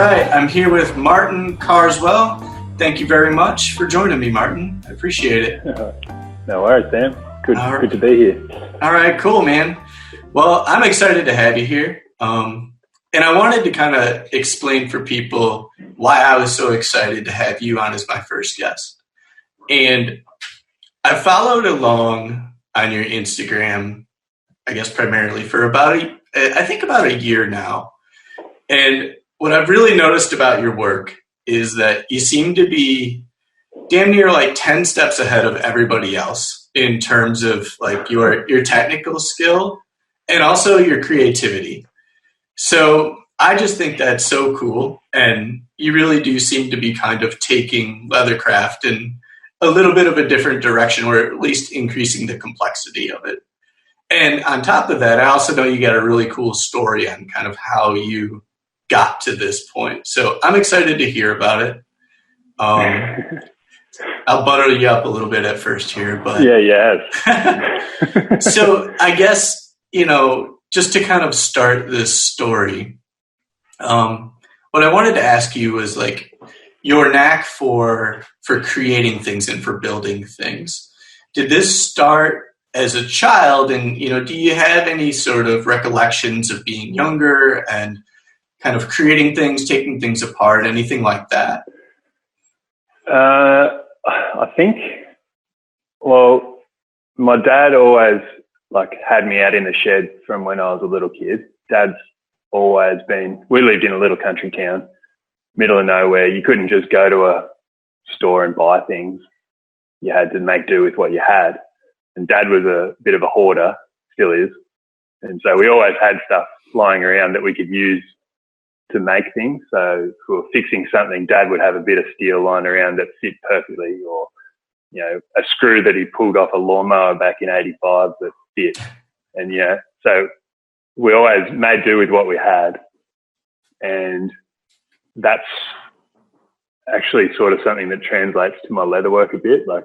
right, I'm here with Martin Carswell. Thank you very much for joining me, Martin. I appreciate it. No worries, Sam. Good to be here. All right, cool, man. Well, I'm excited to have you here. And I wanted to kind of explain for people why I was so excited to have you on as my first guest. And I followed along on your Instagram, I guess primarily for about a year now. And what I've really noticed about your work is that you seem to be damn near like 10 steps ahead of everybody else in terms of like your technical skill and also your creativity. So I just think that's so cool. And you really do seem to be kind of taking leathercraft in a little bit of a different direction, or at least increasing the complexity of it. And on top of that, I also know you got a really cool story on kind of how you got to this point. So I'm excited to hear about it. I'll butter you up a little bit at first here, but So I guess, just to kind of start this story, what I wanted to ask you was like your knack for creating things and for building things. Did this start as a child? And, do you have any sort of recollections of being younger and kind of creating things, taking things apart, anything like that? I think, well, my dad always had me out in the shed from when I was a little kid. Dad's always we lived in a little country town, middle of nowhere. You couldn't just go to a store and buy things. You had to make do with what you had. And Dad was a bit of a hoarder, still is. And so we always had stuff lying around that we could use to make things. So if we were fixing something, Dad would have a bit of steel lying around that fit perfectly, or, a screw that he pulled off a lawnmower back in 85 that fit. And, so we always made do with what we had. And that's actually sort of something that translates to my leather work a bit. Like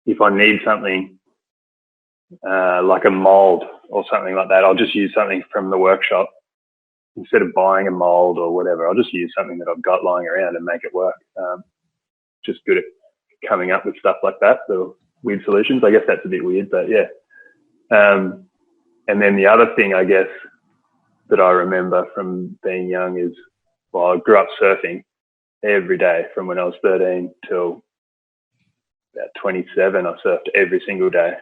if I need something like a mold or something like that, I'll just use something from the workshop. Instead of buying a mold or whatever, I'll just use something that I've got lying around and make it work. Just good at coming up with stuff like that, so weird solutions. I guess that's a bit weird, but yeah. And then the other thing, I guess, that I remember from being young is, I grew up surfing every day from when I was 13 till about 27. I surfed every single day.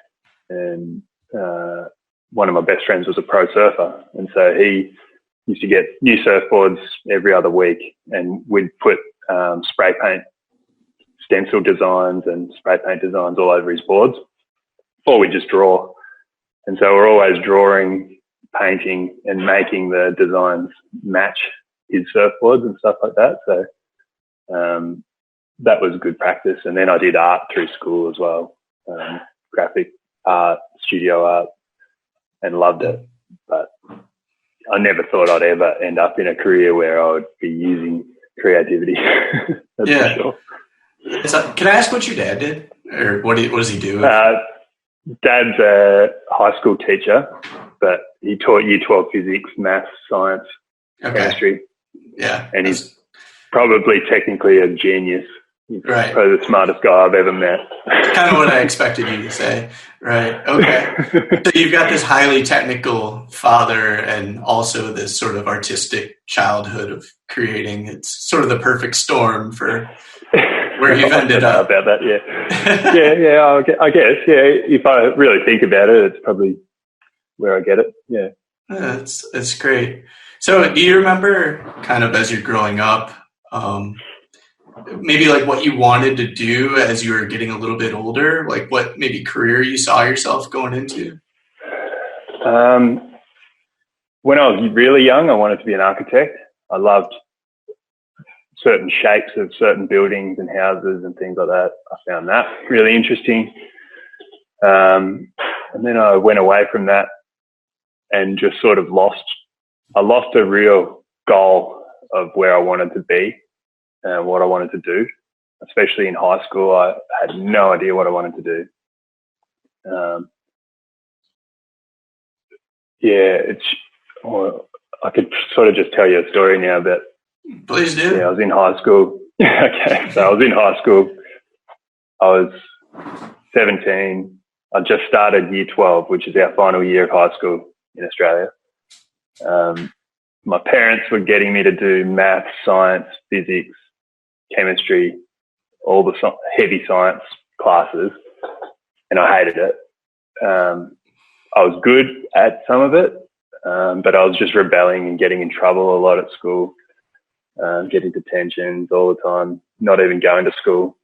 And one of my best friends was a pro surfer. And so he used to get new surfboards every other week, and we'd put spray paint stencil designs and spray paint designs all over his boards, or we'd just draw. And so we're always drawing, painting, and making the designs match his surfboards and stuff like that. So that was good practice. And then I did art through school as well, graphic art, studio art, and loved it. But I never thought I'd ever end up in a career where I would be using creativity. That's for sure. So, can I ask what your dad did, or what does he do? Dad's a high school teacher, but he taught year 12 physics, maths, science, chemistry. Yeah. And he's probably technically a genius. He's right. Probably the smartest guy I've ever met. That's kind of what I expected you to say. Right. Okay. So you've got this highly technical father and also this sort of artistic childhood of creating. It's sort of the perfect storm for where you've ended up. About that, yeah. I guess, yeah. If I really think about it, it's probably where I get it, yeah. That's great. So do you remember kind of as you're growing up, maybe like what you wanted to do as you were getting a little bit older, like what maybe career you saw yourself going into? When I was really young, I wanted to be an architect. I loved certain shapes of certain buildings and houses and things like that. I found that really interesting. And then I went away from that and just sort of lost a real goal of where I wanted to be and what I wanted to do. Especially in high school, I had no idea what I wanted to do. I could sort of just tell you a story now, but Please do. Yeah, I was in high school. Okay, so I was in high school. I was 17. I just started year 12, which is our final year of high school in Australia. My parents were getting me to do maths, science, physics, chemistry, all the heavy science classes, and I hated it. I was good at some of it, but I was just rebelling and getting in trouble a lot at school, getting detentions all the time, not even going to school.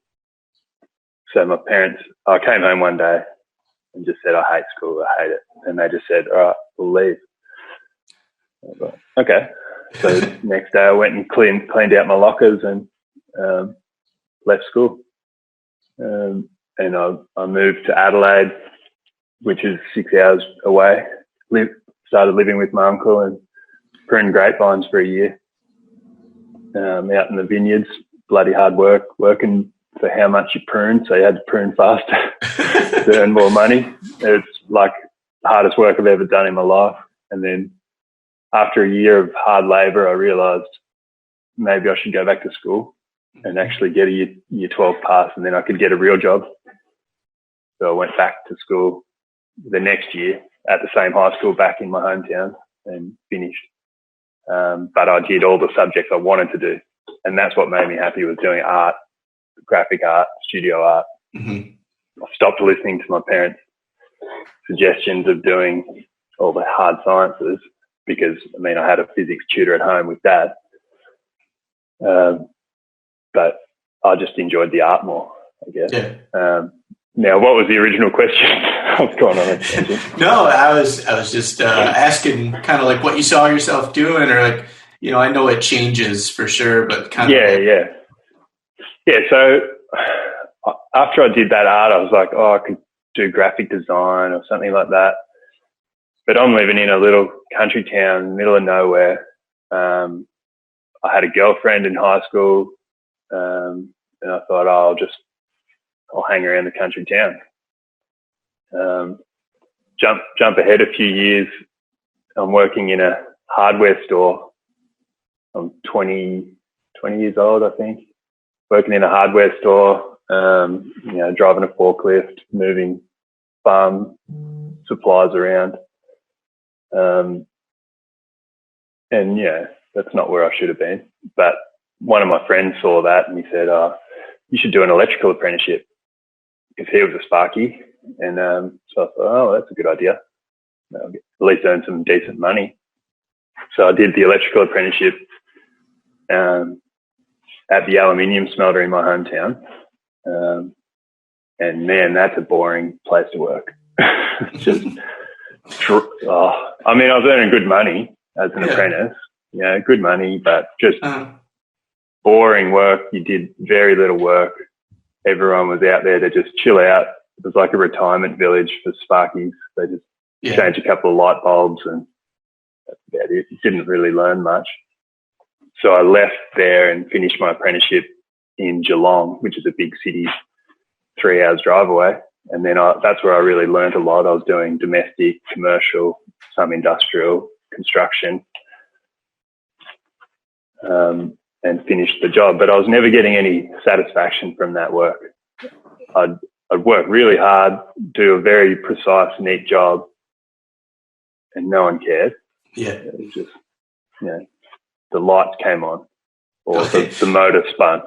So I came home one day and just said, I hate school, I hate it. And they just said, all right, we'll leave. I was like, okay. So next day I went and cleaned out my lockers and left school. And I moved to Adelaide, which is 6 hours away. Started living with my uncle and pruned grapevines for a year. Out in the vineyards, bloody hard work, working for how much you prune. So you had to prune faster to earn more money. It's like the hardest work I've ever done in my life. And then after a year of hard labour, I realised maybe I should go back to school and actually get a year 12 pass, and then I could get a real job. So I went back to school the next year at the same high school back in my hometown and finished. But I did all the subjects I wanted to do. And that's what made me happy, was doing art, graphic art, studio art. Mm-hmm. I stopped listening to my parents' suggestions of doing all the hard sciences because, I had a physics tutor at home with Dad. But I just enjoyed the art more, I guess. Yeah. Now, what was the original question? I was going on a tangent. No, I was just asking kind of like what you saw yourself doing, or like, I know it changes for sure, but kind of. Yeah. So after I did that art, I was like, I could do graphic design or something like that. But I'm living in a little country town, middle of nowhere. I had a girlfriend in high school, and I thought, I'll hang around the country town. Jump ahead a few years. I'm working in a hardware store. I'm 20 years old, I think. Working in a hardware store, driving a forklift, moving farm supplies around. And that's not where I should have been. But one of my friends saw that and he said, you should do an electrical apprenticeship, because he was a sparky. And so I thought, that's a good idea. I'll at least earn some decent money. So I did the electrical apprenticeship at the aluminium smelter in my hometown. And man, that's a boring place to work. Just, I was earning good money as an apprentice. Good money, but just boring work. You did very little work. Everyone was out there to just chill out. It was like a retirement village for sparkies. They just changed a couple of light bulbs and that's about it. You didn't really learn much. So I left there and finished my apprenticeship in Geelong, which is a big city, 3 hours drive away. And then that's where I really learned a lot. I was doing domestic, commercial, some industrial, construction, and finished the job. But I was never getting any satisfaction from that work. I'd work really hard, do a very precise, neat job, and no one cared. Yeah. It was just, the lights came on or the motor spun.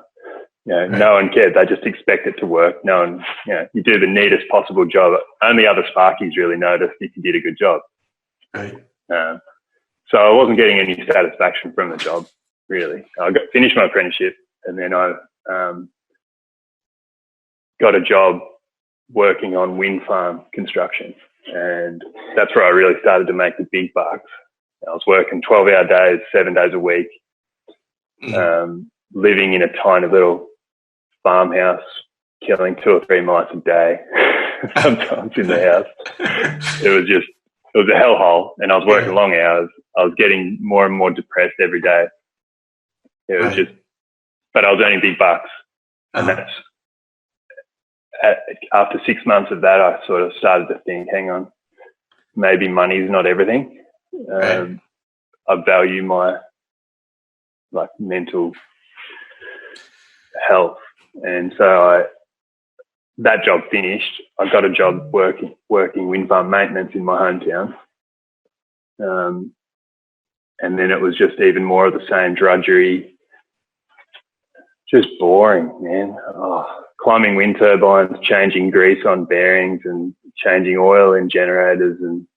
No one cared. They just expect it to work. No one, you do the neatest possible job. Only other sparkies really noticed if you did a good job. Right. So I wasn't getting any satisfaction from the job, really. I finished my apprenticeship and then I got a job working on wind farm construction. And that's where I really started to make the big bucks. I was working 12-hour days, 7 days a week, living in a tiny little farmhouse, killing 2 or 3 mice a day, sometimes in the house. It was a hellhole, and I was working long hours. I was getting more and more depressed every day. It was but I was earning big bucks. And that's, after 6 months of that, I sort of started to think, hang on, maybe money's not everything. I value my like mental health. And so that job finished. I got a job working wind farm maintenance in my hometown. And then it was just even more of the same drudgery, just boring, man. Climbing wind turbines, changing grease on bearings and changing oil in generators. And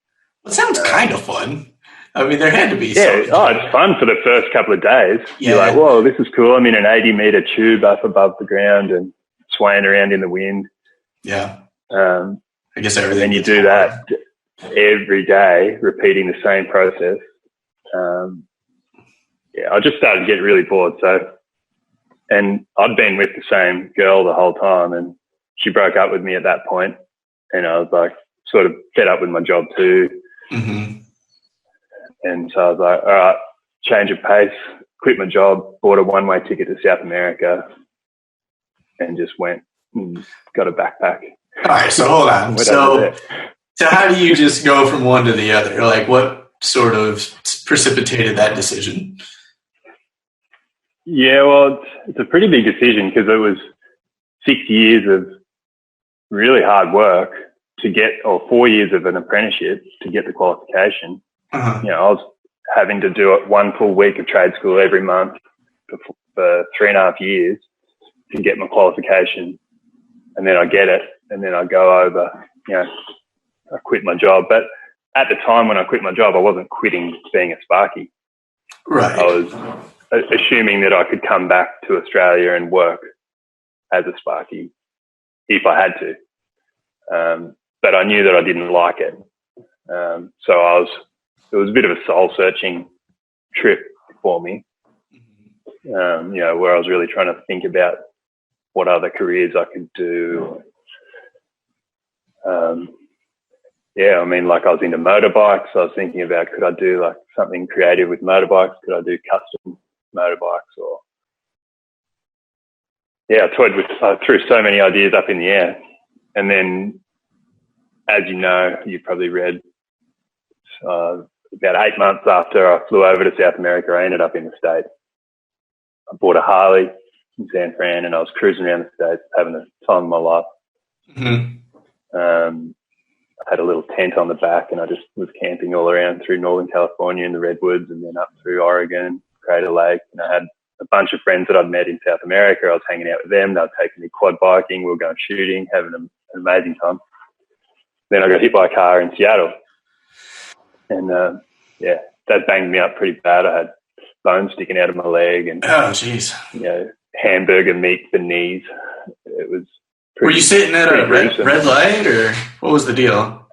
it sounds kind of fun. I mean, there had to be it's fun for the first couple of days. Yeah. You're like, whoa, this is cool. I'm in an 80-meter tube up above the ground and swaying around in the wind. Yeah. I guess everything. And you do that every day, repeating the same process. I just started getting really bored. And I'd been with the same girl the whole time, and she broke up with me at that point. And I was like, sort of fed up with my job too. Mm-hmm. And so I was like, all right, change of pace, quit my job, bought a one-way ticket to South America, and just went and got a backpack. All right, so hold on. So how do you just go from one to the other? Like, what sort of precipitated that decision? Yeah, well, it's a pretty big decision because it was 6 years of really hard work to get, or 4 years of an apprenticeship to get the qualification. Uh-huh. I was having to do it one full week of trade school every month for 3.5 years to get my qualification. And then I get it, and then I go over, I quit my job. But at the time when I quit my job, I wasn't quitting being a Sparky. Right. I was assuming that I could come back to Australia and work as a Sparky if I had to. But I knew that I didn't like it. So it was a bit of a soul-searching trip for me, where I was really trying to think about what other careers I could do. I mean, like I was into motorbikes. So I was thinking about, could I do like something creative with motorbikes? Could I do custom motorbikes? Or I threw so many ideas up in the air. And then, as you know, you probably read, about 8 months after I flew over to South America, I ended up in the States. I bought a Harley in San Fran, and I was cruising around the States having the time of my life. Mm-hmm. I had a little tent on the back, and I just was camping all around through Northern California in the Redwoods, and then up through Oregon, Crater Lake. And I had a bunch of friends that I'd met in South America. I was hanging out with them. They were taking me quad biking. We were going shooting, having an amazing time. Then I got hit by a car in Seattle. And, that banged me up pretty bad. I had bones sticking out of my leg and, hamburger meat for knees. It was Were you sitting at a red light, or what was the deal?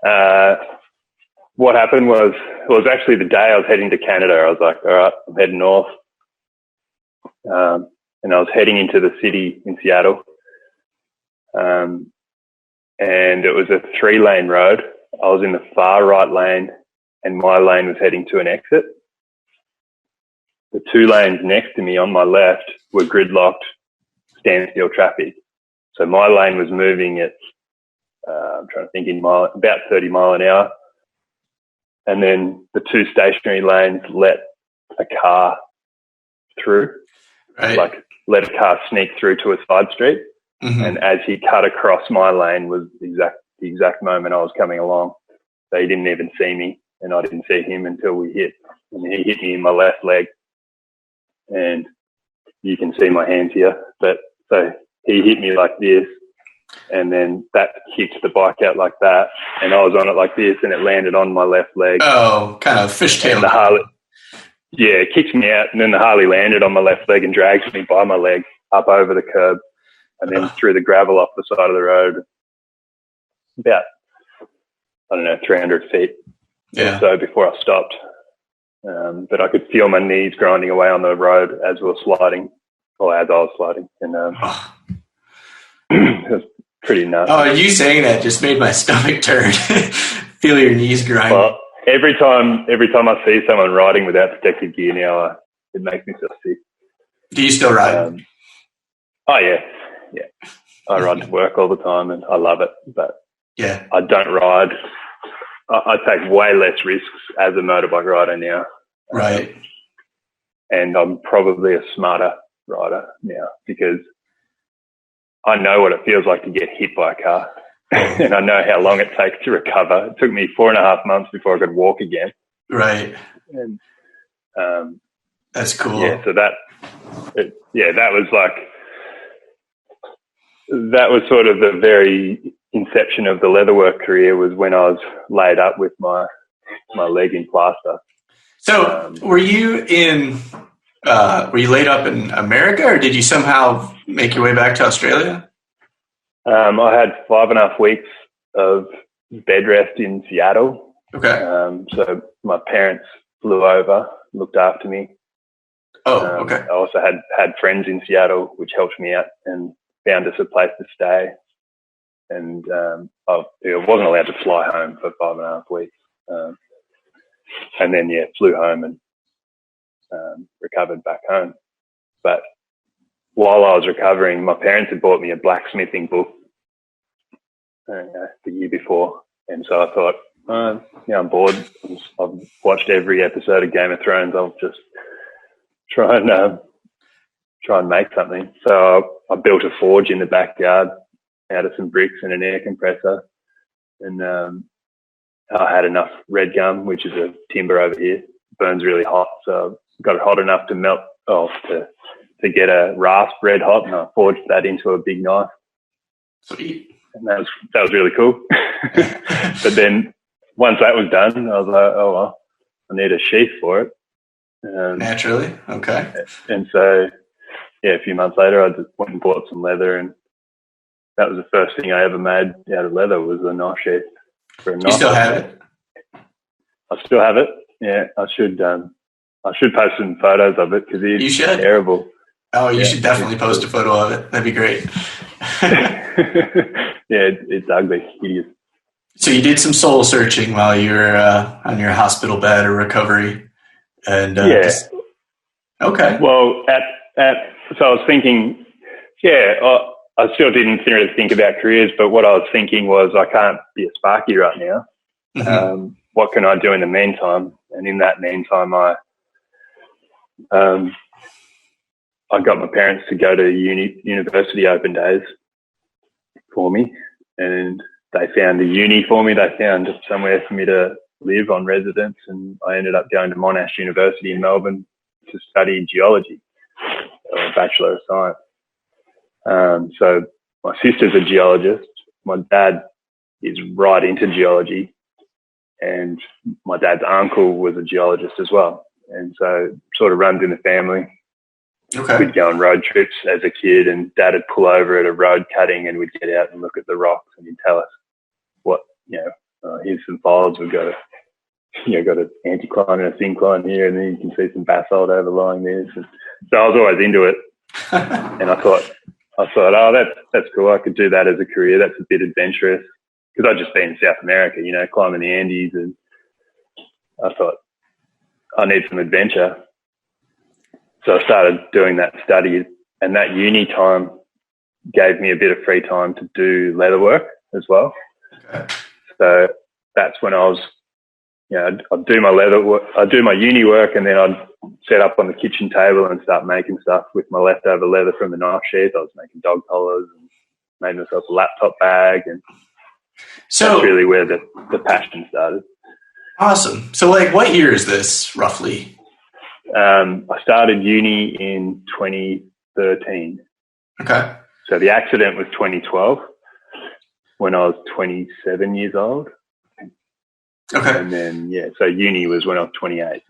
What happened was, it was actually the day I was heading to Canada. I was like, all right, I'm heading north. And I was heading into the city in Seattle. And it was a 3-lane road. I was in the far right lane, and my lane was heading to an exit. The 2 lanes next to me on my left were gridlocked, standstill traffic. So my lane was moving at, I'm trying to think about 30 mile an hour. And then the 2 stationary lanes let a car through, like let a car sneak through to a side street. Mm-hmm. And as he cut across my lane was the exact moment I was coming along. So he didn't even see me, and I didn't see him until we hit. And he hit me in my left leg. And you can see my hands here. But so he hit me like this, and then that kicked the bike out like that. And I was on it like this, and it landed on my left leg. Oh, kind of fishtail. The Harley, it kicked me out, and then the Harley landed on my left leg and dragged me by my leg up over the curb, and then through the gravel off the side of the road. About, 300 feet or so before I stopped. But I could feel my knees grinding away on the road as we were sliding, or as I was sliding. And it was pretty nuts. Oh, you saying that just made my stomach turn. Feel your knees grind. Well, every time I see someone riding without protective gear now, it makes me feel sick. Do you still ride? Yeah. I ride to work all the time, and I love it. But I don't ride. I take way less risks as a motorbike rider now. Right. and I'm probably a smarter rider now because I know what it feels like to get hit by a car. And I know how long it takes to recover. It took me 4.5 months before I could walk again. Right. And that's cool. Yeah, so that was sort of the very inception of the leatherwork career, was when I was laid up with my leg in plaster. So were you laid up in America, or did you somehow make your way back to Australia? I had 5.5 weeks of bed rest in Seattle. Okay. So my parents flew over, looked after me. Oh, okay. I also had friends in Seattle, which helped me out and found us a place to stay. And I wasn't allowed to fly home for 5.5 weeks. And then, flew home and recovered back home. But while I was recovering, my parents had bought me a blacksmithing book the year before. And so I thought, I'm bored. I've watched every episode of Game of Thrones. I'll just try and make something. So I built a forge in the backyard out of some bricks and an air compressor. And I had enough red gum, which is a timber over here. It burns really hot. So I got it hot enough to melt off to get a rasp red hot, and I forged that into a big knife. Sweet. And that was really cool. But then once that was done, I was like, oh well, I need a sheath for it. Naturally. Okay. And so, a few months later, I just went and bought some leather, and that was the first thing I ever made out of leather, was a knife sheath for a knife. You still have it? I still have it. Yeah, I should post some photos of it, because it's terrible. Oh, you should definitely post a photo of it. That'd be great. Yeah, it's ugly, hideous. So you did some soul searching while you were on your hospital bed or recovery, and okay. Well, so I was thinking, I still didn't really think about careers, but what I was thinking was, I can't be a Sparky right now. Mm-hmm. What can I do in the meantime? And in that meantime, I got my parents to go to university open days for me, and they found a uni for me. They found somewhere for me to live on residence, and I ended up going to Monash University in Melbourne to study geology, a Bachelor of Science. So my sister's a geologist. My dad is right into geology, and my dad's uncle was a geologist as well. And so it sort of runs in the family. Okay. We'd go on road trips as a kid, and Dad would pull over at a road cutting, and we'd get out and look at the rocks, and he'd tell us what, here's some folds. We've got an anticline and a syncline here, and then you can see some basalt overlying this. And so I was always into it. And I thought, oh, that's cool. I could do that as a career. That's a bit adventurous, because I'd just been in South America, climbing the Andes, and I thought, I need some adventure. So I started doing that study, and that uni time gave me a bit of free time to do leather work as well. Okay. So that's when I was, I'd do my leather work, I'd do my uni work, and then I'd set up on the kitchen table and start making stuff with my leftover leather from the knife sheath. I was making dog collars and made myself a laptop bag, and so that's really where the passion started. Awesome. So what year is this roughly? I started uni in 2013. Okay. So the accident was 2012, when I was 27 years old. Okay. And then, so uni was when I was 28.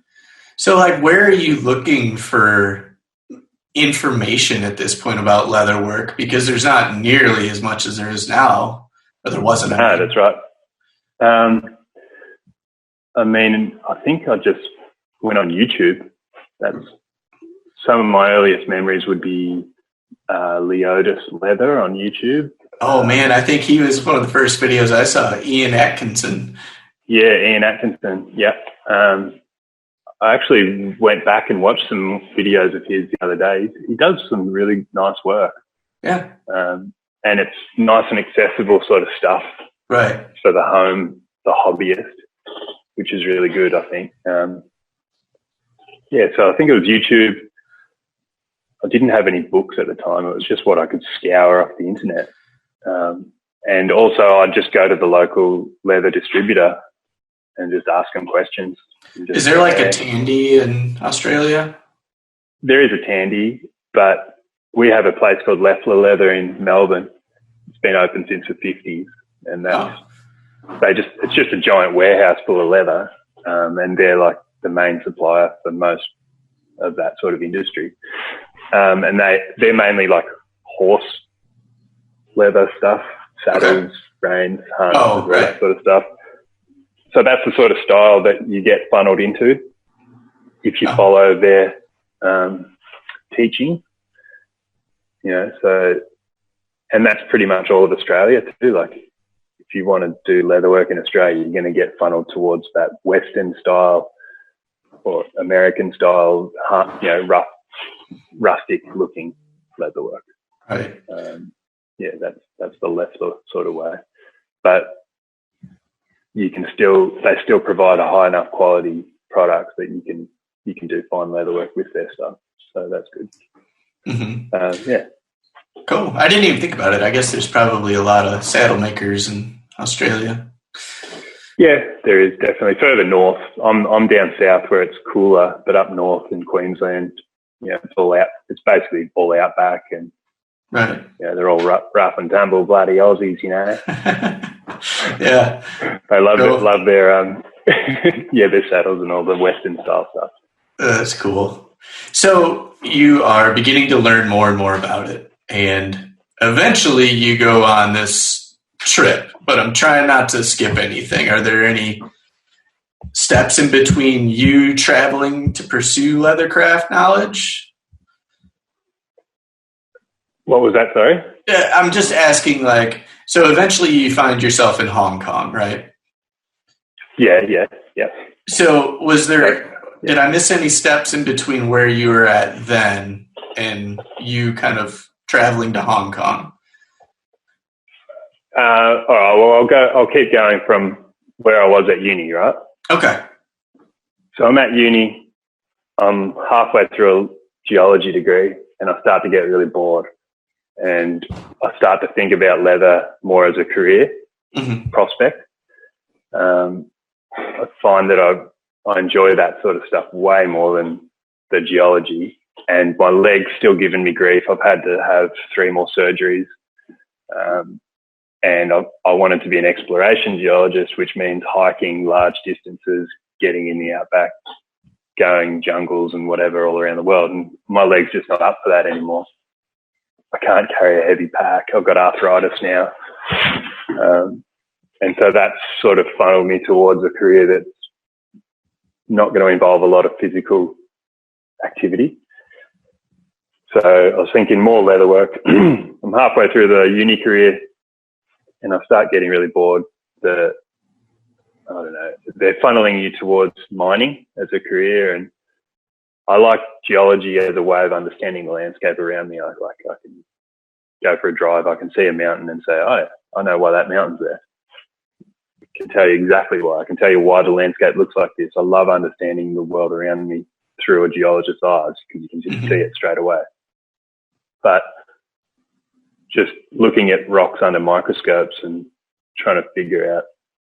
So where are you looking for information at this point about leather work? Because there's not nearly as much as there is now, or there wasn't. No, that's right. I think I just went on YouTube. That's some of my earliest memories would be Leotis Leather on YouTube. Oh man, I think he was one of the first videos I saw. Ian Atkinson. Yeah, Ian Atkinson. Yeah. I actually went back and watched some videos of his the other day. He does some really nice work. Yeah. And it's nice and accessible sort of stuff. Right. For the hobbyist, which is really good, I think. Yeah, so I think it was YouTube. I didn't have any books at the time. It was just what I could scour off the internet. And also I'd just go to the local leather distributor and just ask them questions. Is there like a Tandy in Australia? There is a Tandy, but we have a place called Lefla Leather in Melbourne. It's been open since the 50s, and it's just a giant warehouse full of leather, and they're like the main supplier for most of that sort of industry. And they're mainly like horse leather stuff, saddles, reins, harnesses, that sort of stuff. So that's the sort of style that you get funneled into if you follow their teaching. You know, so, and that's pretty much all of Australia too. Like, if you want to do leather work in Australia, you're going to get funneled towards that Western style or American style, you know, rough, rustic looking leather work. Right. Yeah, that's the Lefla sort of way. But they still provide a high enough quality product that you can do fine leather work with their stuff. So that's good. Mm-hmm. Yeah. Cool. I didn't even think about it. I guess there's probably a lot of saddle makers in Australia. Yeah, there is definitely. Further north, I'm down south where it's cooler, but up north in Queensland, you know, it's all out. It's basically all outback, and right. Yeah, they're all rough and tumble, bloody Aussies, you know. Yeah, they love their their saddles and all the Western style stuff. That's cool. So you are beginning to learn more and more about it, and eventually you go on this trip, but I'm trying not to skip anything. Are there any steps in between you traveling to pursue leathercraft knowledge? What was that, sorry? I'm just asking, like, so eventually you find yourself in Hong Kong, right? Yeah. So did I miss any steps in between where you were at then and you kind of traveling to Hong Kong? All right, well, I'll keep going from where I was at uni, right? Okay. So I'm at uni, I'm halfway through a geology degree, and I start to get really bored. And I start to think about leather more as a career prospect. I find that I enjoy that sort of stuff way more than the geology. And my leg's still giving me grief. I've had to have 3 more surgeries. And I wanted to be an exploration geologist, which means hiking large distances, getting in the outback, going jungles and whatever all around the world. And my leg's just not up for that anymore. I can't carry a heavy pack. I've got arthritis now. And so that's sort of funneled me towards a career that's not going to involve a lot of physical activity. So I was thinking more leather work. I'm halfway through the uni career and I start getting really bored. They're funneling you towards mining as a career, and I like geology as a way of understanding the landscape around me. I can go for a drive, I can see a mountain and say, oh, I know why that mountain's there. I can tell you exactly why. I can tell you why the landscape looks like this. I love understanding the world around me through a geologist's eyes because you can just see it straight away. But just looking at rocks under microscopes and trying to figure out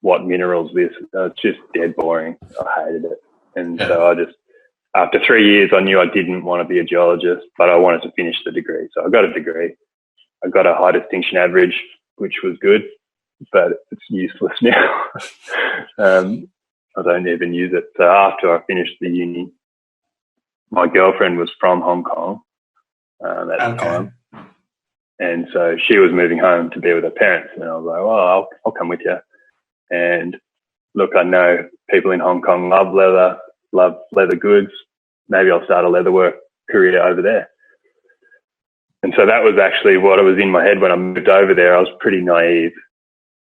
what minerals it's just dead boring. I hated it. And so after 3 years, I knew I didn't want to be a geologist, but I wanted to finish the degree. So I got a degree. I got a high distinction average, which was good, but it's useless now. I don't even use it. So after I finished the uni, my girlfriend was from Hong Kong at the time. And so she was moving home to be with her parents. And I was like, well, I'll come with you. And look, I know people in Hong Kong love leather goods. Maybe I'll start a leather work career over there. And so that was actually what was in my head when I moved over there. I was pretty naive.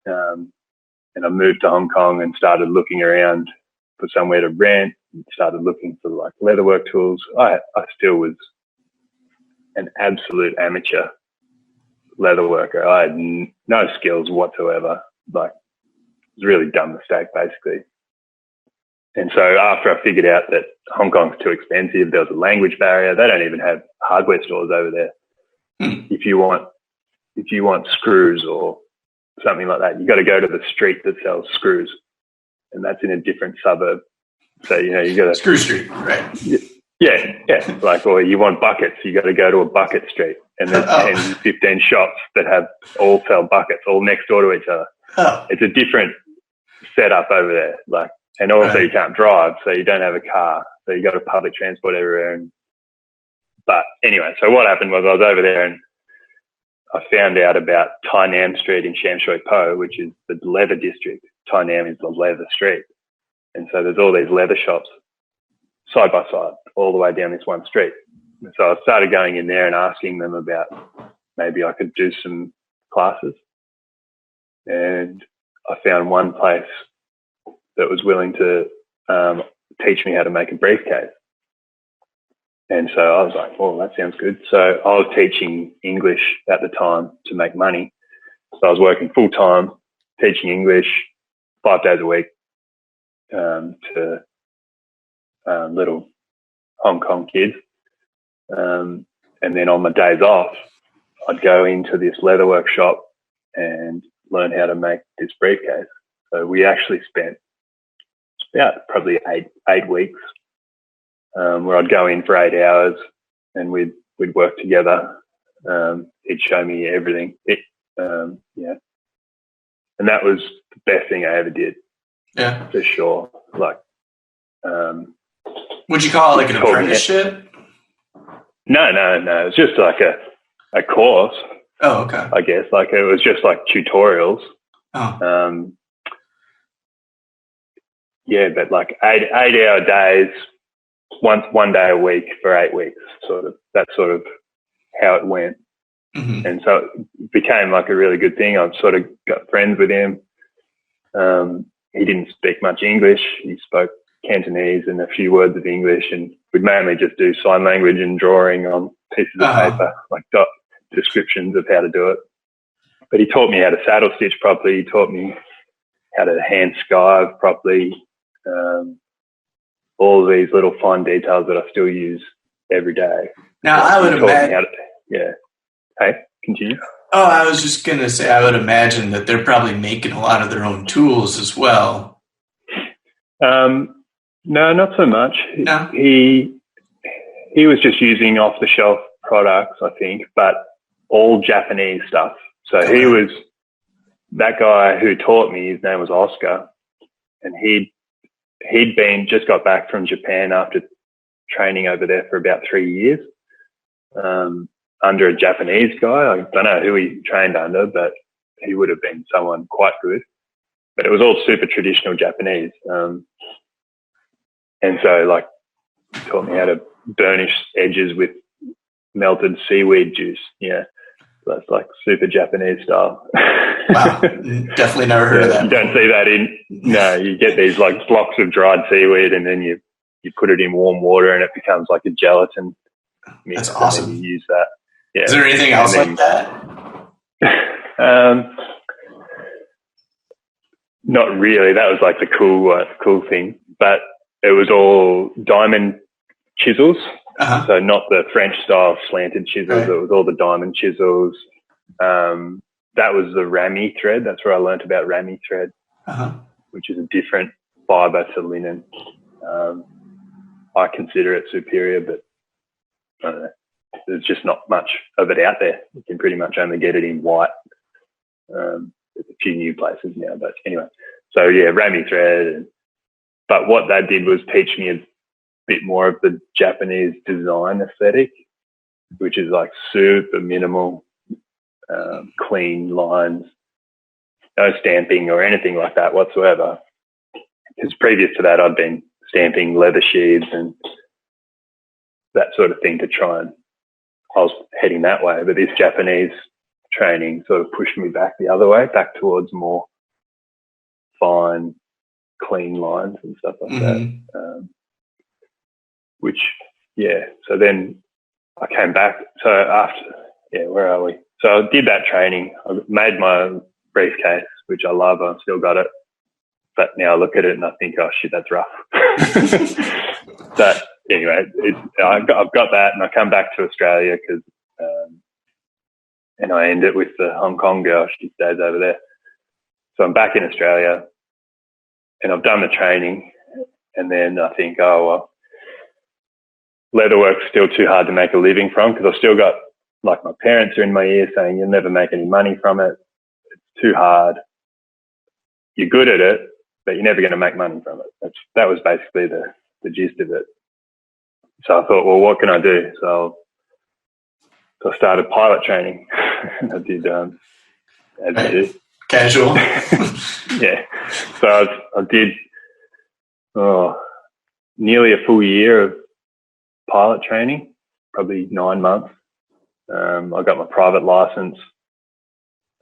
And I moved to Hong Kong and started looking around for somewhere to rent, started looking for like leatherwork tools. I still was an absolute amateur leather worker. I had no skills whatsoever. Like, it was a really dumb mistake, basically. And so after I figured out that Hong Kong's too expensive, there was a language barrier. They don't even have hardware stores over there. If you want screws or something like that, you got to go to the street that sells screws, and that's in a different suburb. So you got to Screw Street, right? Yeah. Like, or you want buckets, you got to go to a bucket street, and there's 10, 15 shops that all sell buckets, all next door to each other. It's a different setup over there. Like, and also you can't drive, so you don't have a car, so you got to public transport everywhere. But anyway, so what happened was I was over there and I found out about Tai Nam Street in Sham Shui Po, which is the leather district. Tai Nam is the leather street. And so there's all these leather shops side by side all the way down this one street. And so I started going in there and asking them about maybe I could do some classes. And I found one place that was willing to teach me how to make a briefcase. And so I was like, oh, that sounds good. So I was teaching English at the time to make money. So I was working full time, teaching English 5 days a week to little Hong Kong kids. And then on my days off, I'd go into this leather workshop and learn how to make this briefcase. So we actually spent about probably eight weeks where I'd go in for 8 hours and we'd work together. He'd show me everything. And that was the best thing I ever did. Yeah, for sure. Like, would you call it like an apprenticeship? No. It was just like a course. Oh, okay. I guess like it was just like tutorials. Oh. But like 8-hour days, one day a week for 8 weeks, that's sort of how it went. Mm-hmm. And so it became like a really good thing. I've sort of got friends with him. He didn't speak much English. He spoke Cantonese and a few words of English, and we'd mainly just do sign language and drawing on pieces of paper, like descriptions of how to do it. But he taught me how to saddle stitch properly. He taught me how to hand skive properly. All of these little fine details that I still use every day. Now, I would imagine... Hey, continue. Oh, I was just going to say, I would imagine that they're probably making a lot of their own tools as well. No, not so much. No? He was just using off-the-shelf products, I think, but all Japanese stuff. So he was... That guy who taught me, his name was Oscar, and he'd just got back from Japan after training over there for about 3 years, under a Japanese guy. I don't know who he trained under, but he would have been someone quite good. But it was all super traditional Japanese. And so like he taught me how to burnish edges with melted seaweed juice. Yeah. So that's like super Japanese style. Wow. Definitely never heard of that. You don't see that you get these like blocks of dried seaweed and then you put it in warm water and it becomes like a gelatin mix. That's awesome. And then you use that. Yeah. Is there anything else like that? Not really. That was like the cool thing, but it was all diamond chisels. Uh-huh. So not the French style slanted chisels. Right. It was all the diamond chisels. That was the rami thread. That's where I learned about rami thread, which is a different fiber to linen. I consider it superior, but I don't know. There's just not much of it out there. You can pretty much only get it in white. There's a few new places now, but anyway. So yeah, rami thread. But what that did was teach me a bit more of the Japanese design aesthetic, which is like super minimal, clean lines, no stamping or anything like that whatsoever. Because previous to that, I'd been stamping leather sheaths and that sort of thing to try and I was heading that way. But this Japanese training sort of pushed me back the other way, back towards more fine, clean lines and stuff like that. So then I came back. So where are we? So I did that training. I made my briefcase, which I love. I've still got it. But now I look at it and I think, oh shit, that's rough. But anyway, I've got that, and I come back to Australia because, and I end it with the Hong Kong girl. She stays over there. So I'm back in Australia, and I've done the training, and then I think, oh, well, leatherwork's still too hard to make a living from, because I've still got, like, my parents are in my ear saying, you'll never make any money from it. It's too hard. You're good at it, but you're never going to make money from it. That was basically the gist of it. So I thought, well, what can I do? So I started pilot training. I did, as you do. Casual. Yeah. So I did nearly a full year of pilot training, probably 9 months. I got my private license,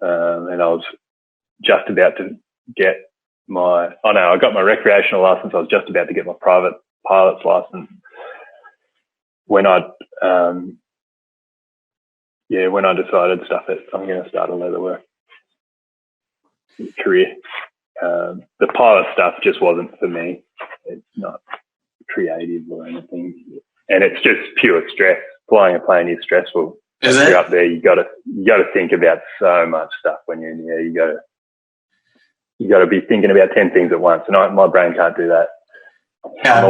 and I was just about to get I got my recreational license. I was just about to get my private pilot's license when I decided, stuff it, I'm going to start a leatherwork career. The pilot stuff just wasn't for me. It's not creative or anything, and it's just pure stress. Flying a plane is stressful. Is it? You're up there, you got to think about so much stuff when you're in the air. You got to be thinking about 10 things at once, and my brain can't do that. Yeah,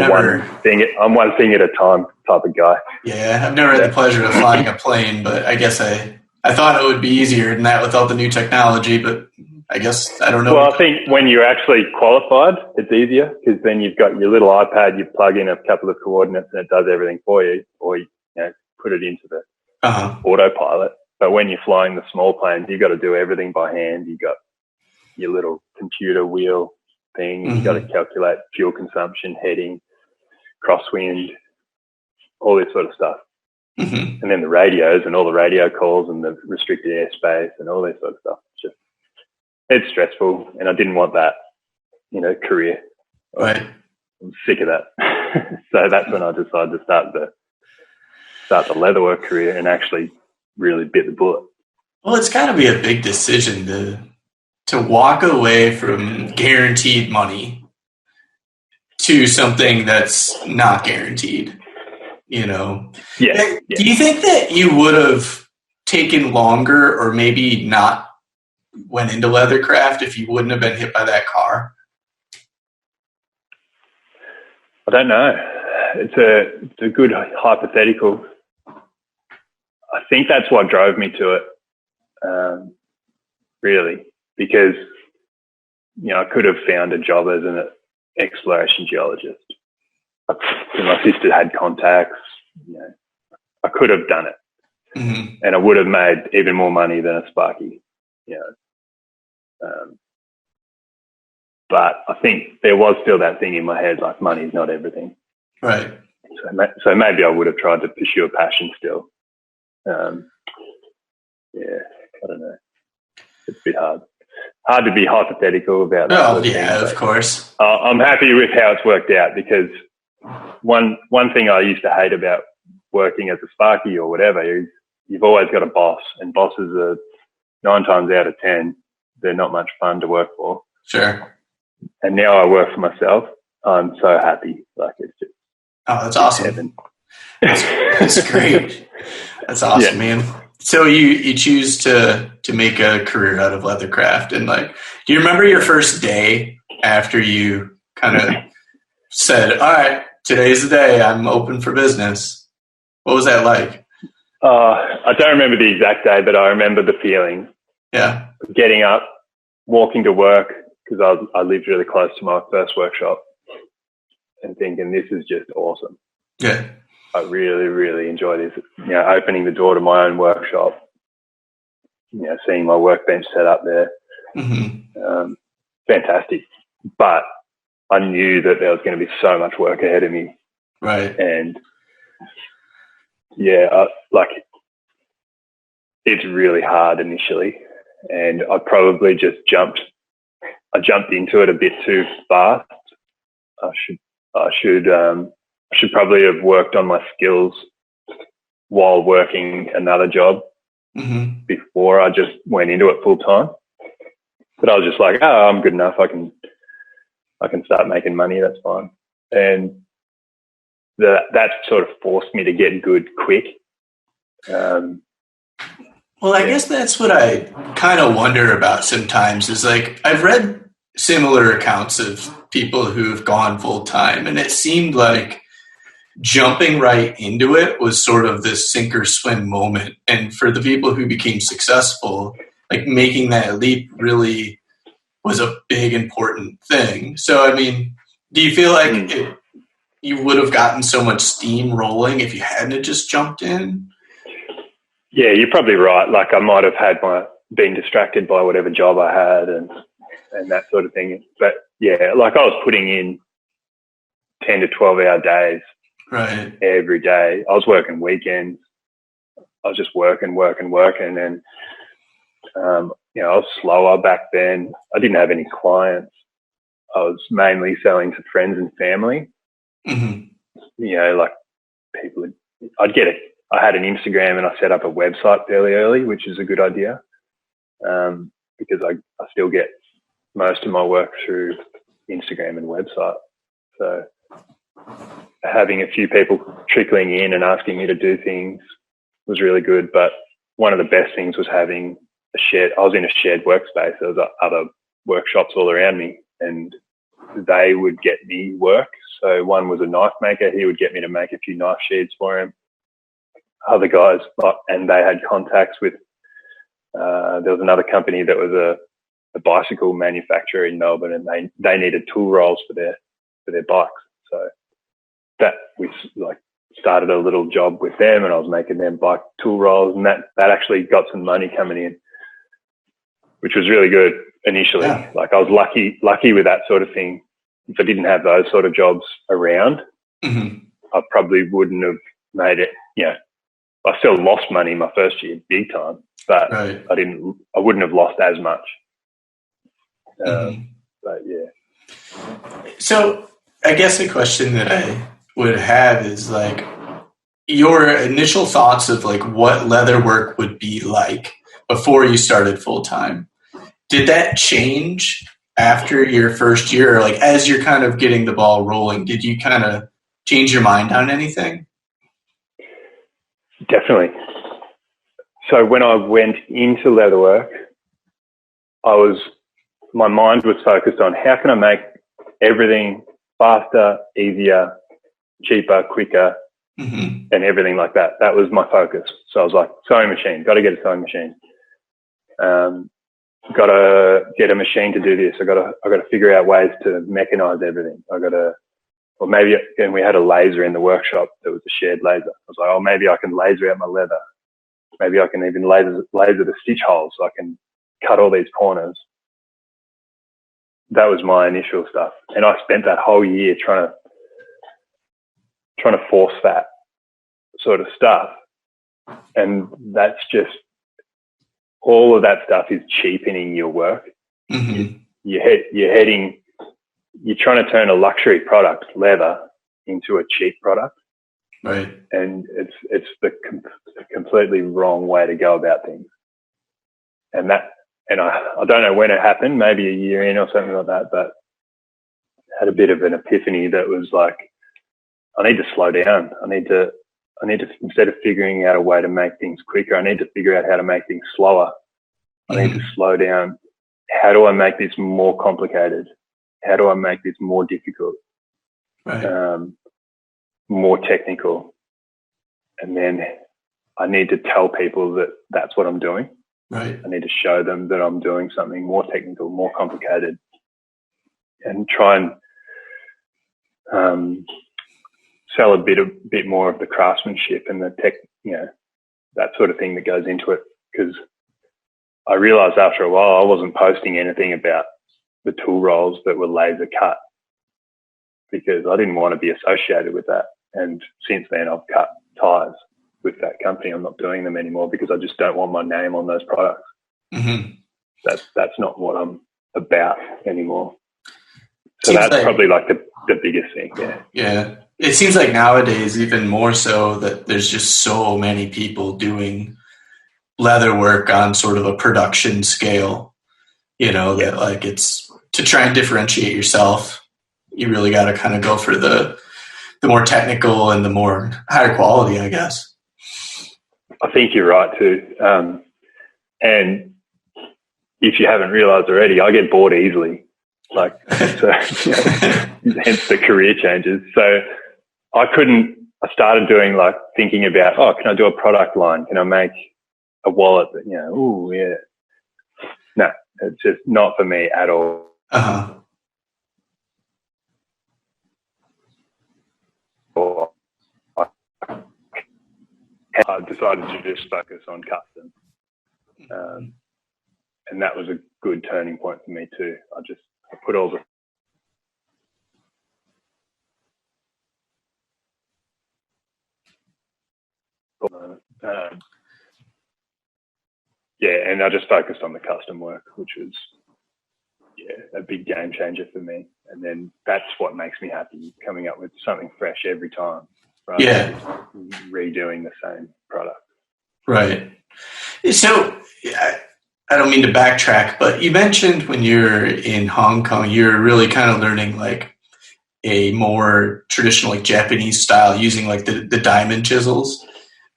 I'm one thing at a time type of guy. Yeah, I've never had the pleasure of flying a plane, but I guess I thought it would be easier than that with all the new technology, but I guess I don't know. Well, I think when you're actually qualified, it's easier, because then you've got your little iPad, you plug in a couple of coordinates and it does everything for you, or you put it into the autopilot. But when you're flying the small planes, you've got to do everything by hand. You've got your little computer wheel thing. You've got to calculate fuel consumption, heading, crosswind, all this sort of stuff. Mm-hmm. And then the radios and all the radio calls and the restricted airspace and all this sort of stuff. It's stressful, and I didn't want that, career. Right. I'm sick of that. So that's when I decided to start the leatherwork career and actually really bit the bullet. Well, it's got to be a big decision to walk away from guaranteed money to something that's not guaranteed, Yeah. Do you think that you would have taken longer, or maybe not went into Leathercraft, if you wouldn't have been hit by that car? I don't know. It's a good hypothetical. I think that's what drove me to it, really, because, I could have found a job as an exploration geologist. My sister had contacts. I could have done it, mm-hmm. and I would have made even more money than a Sparky. But I think there was still that thing in my head, like, money's not everything. Right. So maybe I would have tried to pursue a passion still. I don't know. It's a bit hard. Hard to be hypothetical about that. Oh, yeah, of course. I'm happy with how it's worked out, because one thing I used to hate about working as a Sparky or whatever is you've always got a boss, and bosses are 9 times out of 10, they're not much fun to work for. Sure. And now I work for myself. I'm so happy. Like, it's just, that's awesome. Heaven. That's great. That's awesome, man. So you choose to make a career out of Leathercraft, and, like, do you remember your first day after you kind of said, all right, today's the day, I'm open for business? What was that like? I don't remember the exact day, but I remember the feeling. Yeah. Getting up, walking to work, because I lived really close to my first workshop, and thinking, this is just awesome. Yeah. I really, really enjoy this. Opening the door to my own workshop, seeing my workbench set up there. Mm-hmm. Fantastic. But I knew that there was going to be so much work ahead of me. Right. And it's really hard initially, and I probably just jumped into it a bit too fast. I should probably have worked on my skills while working another job, mm-hmm. before I just went into it full time. But I was just like, I'm good enough. I can I can start making money. That's fine. And that sort of forced me to get good quick. Well, I guess that's what I kind of wonder about sometimes is like, I've read similar accounts of people who've gone full time, and it seemed like jumping right into it was sort of this sink or swim moment. And for the people who became successful, like making that leap really was a big, important thing. So, I mean, do you feel like you would have gotten so much steam rolling if you hadn't just jumped in? Yeah, you're probably right. Like I might have been distracted by whatever job I had and that sort of thing. But yeah, like I was putting in 10 to 12 hour days every day. I was working weekends. I was just working. And, you know, I was slower back then. I didn't have any clients. I was mainly selling to friends and family. You know, like people, I had an Instagram and I set up a website fairly early, which is a good idea. Because I still get most of my work through Instagram and website. So having a few people trickling in and asking me to do things was really good. But one of the best things was having a shared, I was in a shared workspace. There was other workshops all around me and they would get me work. So one was a knife maker. He would get me to make a few knife sheaths for him. Other guys, and they had contacts with, there was another company that was a bicycle manufacturer in Melbourne, and they needed tool rolls for their bikes. So that we like started a little job with them, and I was making them bike tool rolls, and that actually got some money coming in, which was really good initially. Yeah. Like I was lucky with that sort of thing. If I didn't have those sort of jobs around, I probably wouldn't have made it. You know, I still lost money my first year big time, but I wouldn't have lost as much. But yeah. So I guess the question that I would have is like your initial thoughts of like what leather work would be like before you started full time. Did that change after your first year, or like as you're kind of getting the ball rolling? Did you kind of change your mind on anything? Definitely. So when I went into leatherwork, my mind was focused on how can I make everything faster, easier, cheaper, quicker, and everything like that. That was my focus. So I was like, sewing machine, got to get a sewing machine. Got to get a machine to do this. I got to figure out ways to mechanize everything. And we had a laser in the workshop that was a shared laser. I was like, maybe I can laser out my leather. Maybe I can even laser the stitch holes so I can cut all these corners. That was my initial stuff. And I spent that whole year trying to force that sort of stuff. And that's just, all of that stuff is cheapening your work. You're trying to turn a luxury product, leather, into a cheap product. Right. And it's the completely wrong way to go about things. And I don't know when it happened, maybe a year in or something like that, but had a bit of an epiphany that was like, I need to slow down. I need to, instead of figuring out a way to make things quicker, I need to figure out how to make things slower. I need to slow down. How do I make this more complicated? How do I make this more difficult? Right. More technical? And then I need to tell people that that's what I'm doing. Right. I need to show them that I'm doing something more technical, more complicated, and try and sell a bit more of the craftsmanship and the tech, that sort of thing that goes into it. Because I realized after a while I wasn't posting anything about the tool rolls that were laser cut because I didn't want to be associated with that. And since then I've cut ties with that company. I'm not doing them anymore because I just don't want my name on those products. That's not what I'm about anymore. So seems that's probably like the biggest thing. Yeah. It seems like nowadays even more so that there's just so many people doing leather work on sort of a production scale, that like it's to try and differentiate yourself. you really got to kind of go for the more technical and the more higher quality, I guess. I think you're right too. And if you haven't realized already, I get bored easily. Like, so, hence the career changes. So I started doing like thinking about, can I do a product line? Can I make a wallet that, no, it's just not for me at all. Uh-huh. I decided to just focus on custom. And that was a good turning point for me too. I put all the and I just focused on the custom work, which was a big game changer for me. And then that's what makes me happy, coming up with something fresh every time, rather than redoing the same product. Right. So I don't mean to backtrack, but you mentioned when you're in Hong Kong, you're really kind of learning like a more traditional, like Japanese style, using like the diamond chisels.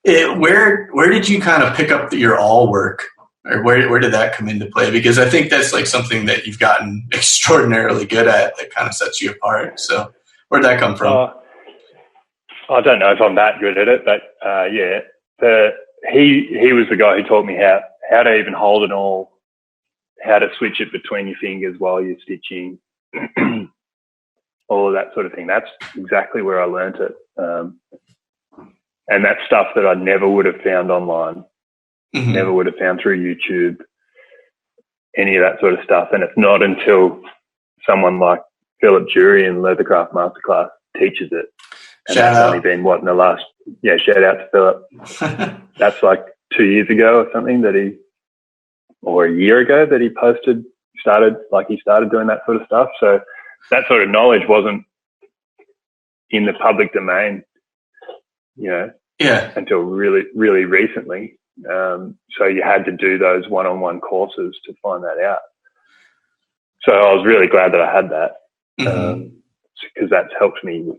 Where did you kind of pick up your awl work, or where did that come into play? Because I think that's like something that you've gotten extraordinarily good at that kind of sets you apart. So where'd that come from? I don't know if I'm that good at it, but he was the guy who taught me how to even hold an awl, how to switch it between your fingers while you're stitching, all of that sort of thing. That's exactly where I learnt it. And that's stuff that I never would have found online, never would have found through YouTube, any of that sort of stuff. And it's not until someone like Philip Jury in Leathercraft Masterclass teaches it. And Shout that's out. only been what in the last, shout out to Philip. That's like 2 years ago or something or a year ago that he started doing that sort of stuff. So that sort of knowledge wasn't in the public domain, until really, really recently. So you had to do those one-on-one courses to find that out. So I was really glad that I had that, because that's helped me with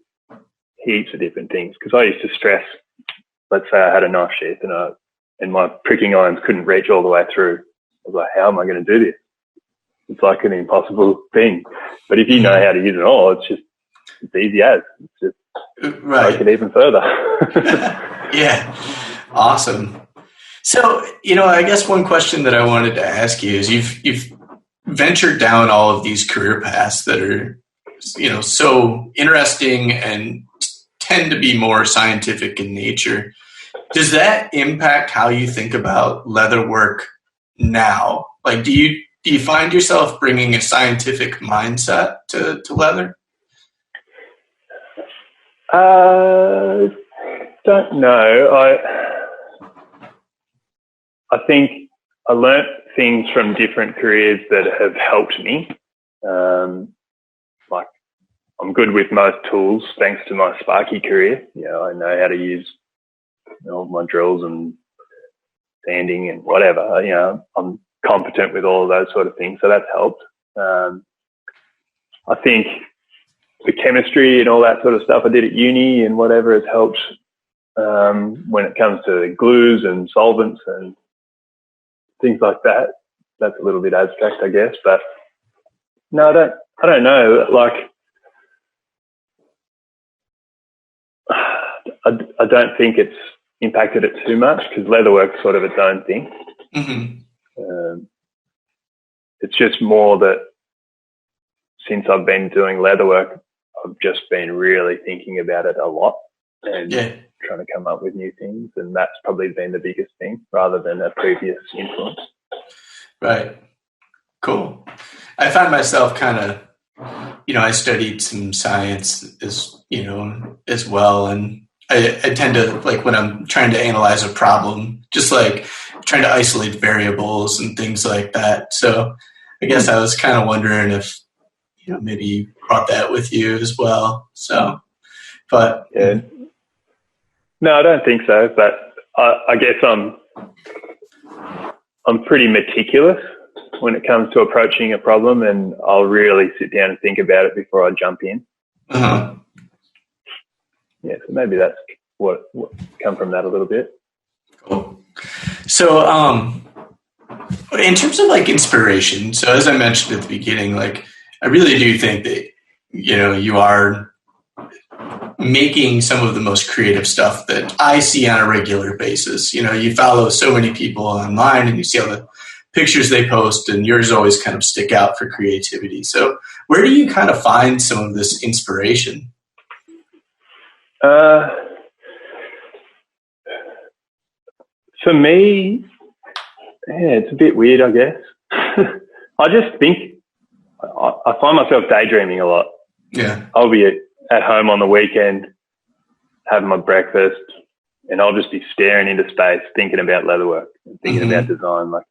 heaps of different things. Because I used to stress, let's say I had a knife sheath and my pricking irons couldn't reach all the way through. I was like, how am I going to do this? It's like an impossible thing. But if you know how to use an awl, it's easy as. It's just take it even further. Yeah. Awesome. So, I guess one question that I wanted to ask you is you've ventured down all of these career paths that are, so interesting and tend to be more scientific in nature. Does that impact how you think about leather work now? Like, do you find yourself bringing a scientific mindset to leather? Don't know. I think I learnt things from different careers that have helped me. Like, I'm good with most tools thanks to my Sparky career. I know how to use all my drills and sanding and whatever. I'm competent with all of those sort of things, so that's helped. I think the chemistry and all that sort of stuff I did at uni and whatever has helped when it comes to glues and solvents and things like that. That's a little bit abstract, I guess, but no, I don't know. Like, I don't think it's impacted it too much, because leatherwork's sort of its own thing. It's just more that since I've been doing leatherwork, I've just been really thinking about it a lot and trying to come up with new things, and that's probably been the biggest thing rather than a previous influence. Right. Cool. I find myself kind of, I studied some science as well, and I tend to, like, when I'm trying to analyze a problem, just like trying to isolate variables and things like that. So I guess I was kind of wondering if, maybe you brought that with you as well. So, but no, I don't think so. But I guess I'm pretty meticulous when it comes to approaching a problem, and I'll really sit down and think about it before I jump in. Uh-huh. Yeah, so maybe that's what come from that a little bit. Cool. So, in terms of like inspiration, so as I mentioned at the beginning, like I really do think that, you know, you are making some of the most creative stuff that I see on a regular basis. You know, you follow so many people online and you see all the pictures they post, and yours always kind of stick out for creativity. So where do you kind of find some of this inspiration? For me, yeah, it's a bit weird, I guess. I just think I find myself daydreaming a lot. Yeah. I'll be at home on the weekend, having my breakfast, and I'll just be staring into space, thinking about leatherwork, and thinking about design. Like,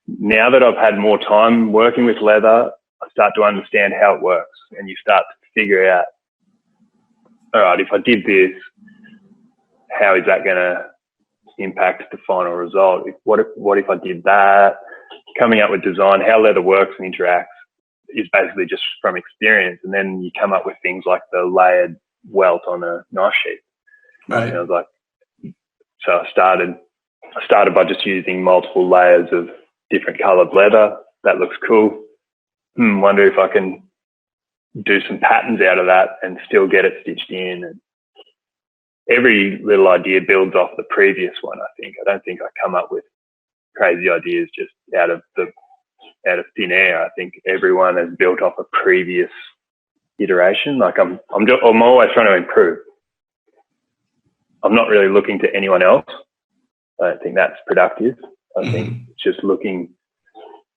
now that I've had more time working with leather, I start to understand how it works, and you start to figure out, all right, if I did this, how is that going to impact the final result? What if I did that? Coming up with design, how leather works and interacts is basically just from experience. And then you come up with things like the layered welt on a knife sheath. Right. And I was like, so I started by just using multiple layers of different colored leather. That looks cool. Wonder if I can do some patterns out of that and still get it stitched in. And every little idea builds off the previous one, I think. I don't think I come up with crazy ideas just out of thin air. I think everyone has built off a previous iteration. Like I'm always trying to improve. I'm not really looking to anyone else. I don't think that's productive. I think it's just looking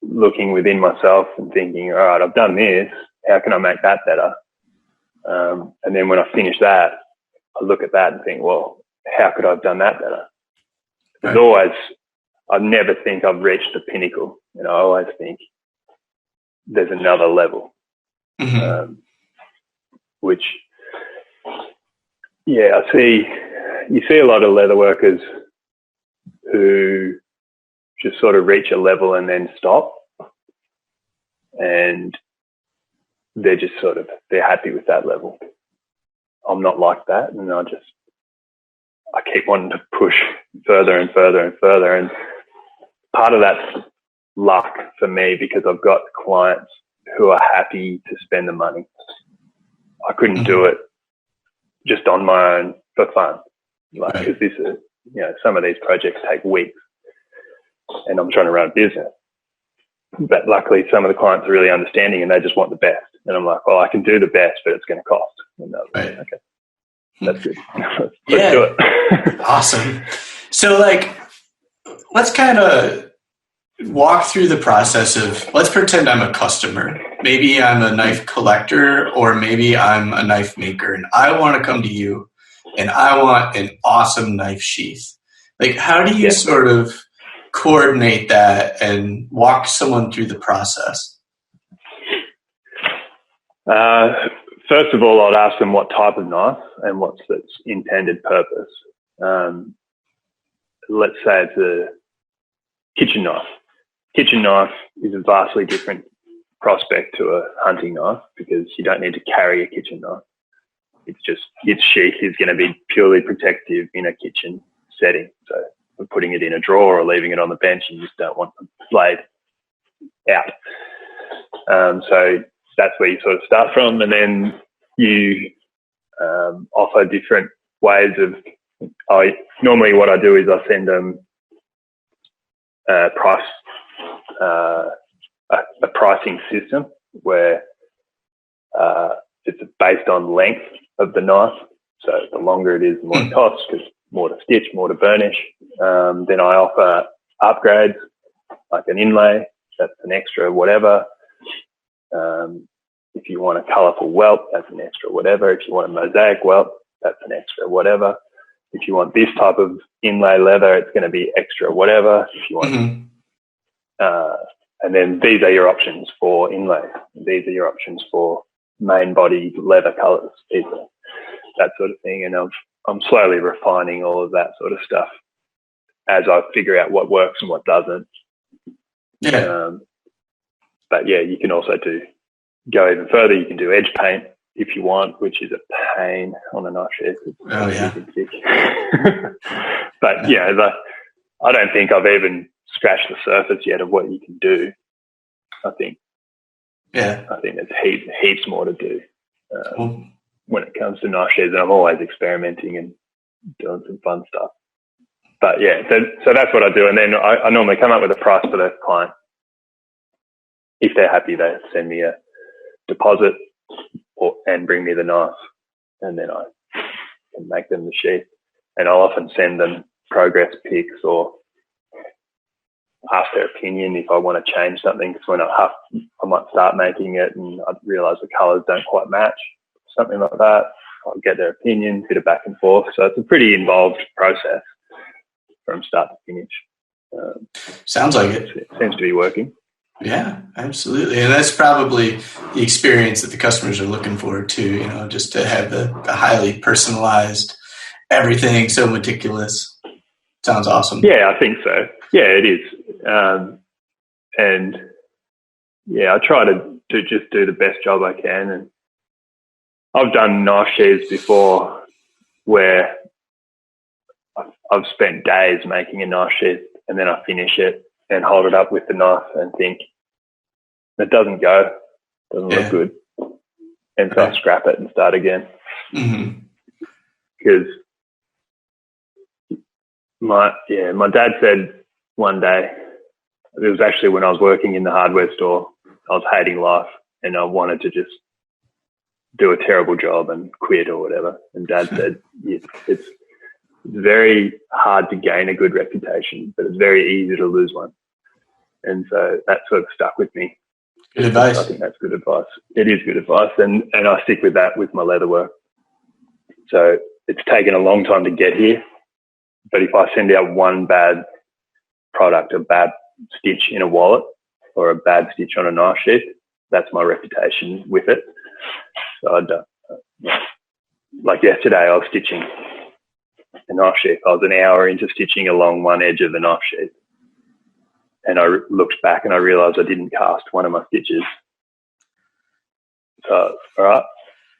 within myself and thinking, all right, I've done this. How can I make that better? And then when I finish that, I look at that and think, well, how could I have done that better? Right. I never think I've reached the pinnacle. You know, I always think there's another level, which, yeah, you see a lot of leather workers who just sort of reach a level and then stop, and they're just they're happy with that level. I'm not like that, and I keep wanting to push further and further and further. And part of that's luck for me, because I've got clients who are happy to spend the money. I couldn't do it just on my own for fun, because this is, you know, some of these projects take weeks, and I'm trying to run a business. But luckily, some of the clients are really understanding, and they just want the best. And I'm like, well, I can do the best, but it's going to cost. And they're like, okay, that's good. Let's do it. Awesome. So, like, let's kind of walk through the process of, let's pretend I'm a customer. Maybe I'm a knife collector, or maybe I'm a knife maker, and I want to come to you, and I want an awesome knife sheath. Like, how do you sort of coordinate that and walk someone through the process? First of all, I'd ask them what type of knife and what's its intended purpose. Let's say it's a kitchen knife. Kitchen knife is a vastly different prospect to a hunting knife, because you don't need to carry a kitchen knife. It's just, its sheath is going to be purely protective in a kitchen setting. So we're putting it in a drawer or leaving it on the bench, and you just don't want the blade out. So that's where you sort of start from, and then you offer different ways of. Normally, what I do is I send them a pricing system where it's based on length of the knife. So the longer it is, the more it costs, because more to stitch, more to burnish. Then I offer upgrades, like an inlay, that's an extra whatever. If you want a colourful welt, that's an extra whatever. If you want a mosaic welt, that's an extra whatever. If you want this type of inlay leather, it's going to be extra whatever. If you want, and then these are your options for inlay. These are your options for main body leather colours. That sort of thing. And I'm slowly refining all of that sort of stuff as I figure out what works and what doesn't. Yeah. But yeah, you can also go even further. You can do edge paint. if you want, which is a pain on a knife sheath. Oh, yeah. But yeah, I don't think I've even scratched the surface yet of what you can do. I think there's heaps more to do when it comes to knife sheaths, and I'm always experimenting and doing some fun stuff. But yeah, so that's what I do, and then I normally come up with a price for the client. If they're happy, they send me a deposit and bring me the knife, and then I can make them the sheath. And I'll often send them progress pics or ask their opinion if I want to change something, because when I might start making it and I realise the colours don't quite match, something like that. I'll get their opinion, bit of back and forth. So it's a pretty involved process from start to finish. Sounds like it. It seems to be working. Yeah, absolutely. And that's probably the experience that the customers are looking for too, just to have the highly personalized, everything so meticulous. Sounds awesome. Yeah, I think so. Yeah, it is. And yeah, I try to just do the best job I can. And I've done knife sheaths before where I've spent days making a knife sheath, and then I finish it and hold it up with the knife and think, it doesn't go, doesn't look good. And so I scrap it and start again. Because my dad said one day, it was actually when I was working in the hardware store, I was hating life and I wanted to just do a terrible job and quit or whatever. And Dad said, it's very hard to gain a good reputation, but it's very easy to lose one. And so that sort of stuck with me. Good advice. I think that's good advice. It is good advice. And I stick with that with my leather work. So it's taken a long time to get here. But if I send out one bad product, a bad stitch in a wallet or a bad stitch on a knife sheath, that's my reputation with it. So like yesterday, I was stitching a knife sheath. I was an hour into stitching along one edge of the knife sheath. And I looked back and I realised I didn't cast one of my stitches. So, all right,